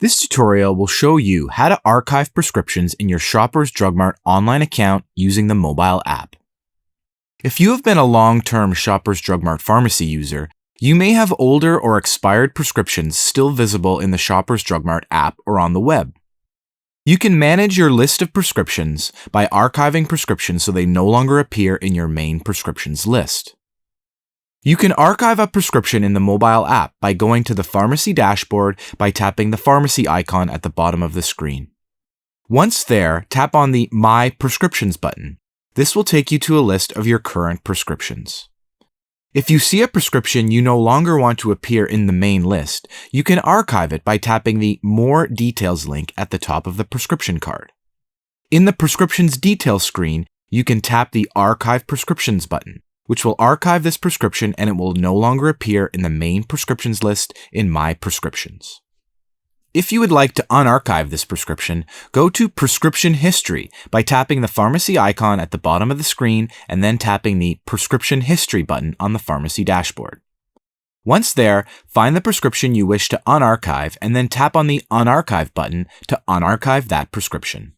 This tutorial will show you how to archive prescriptions in your Shoppers Drug Mart online account using the mobile app. If you have been a long-term Shoppers Drug Mart pharmacy user, you may have older or expired prescriptions still visible in the Shoppers Drug Mart app or on the web. You can manage your list of prescriptions by archiving prescriptions so they no longer appear in your main prescriptions list. You can archive a prescription in the mobile app by going to the pharmacy dashboard by tapping the pharmacy icon at the bottom of the screen. Once there, tap on the My Prescriptions button. This will take you to a list of your current prescriptions. If you see a prescription you no longer want to appear in the main list, you can archive it by tapping the More Details link at the top of the prescription card. In the Prescriptions Details screen, you can tap the Archive Prescriptions button, which will archive this prescription and it will no longer appear in the main prescriptions list in My Prescriptions. If you would like to unarchive this prescription, go to Prescription History by tapping the pharmacy icon at the bottom of the screen and then tapping the Prescription History button on the pharmacy dashboard. Once there, find the prescription you wish to unarchive and then tap on the Unarchive button to unarchive that prescription.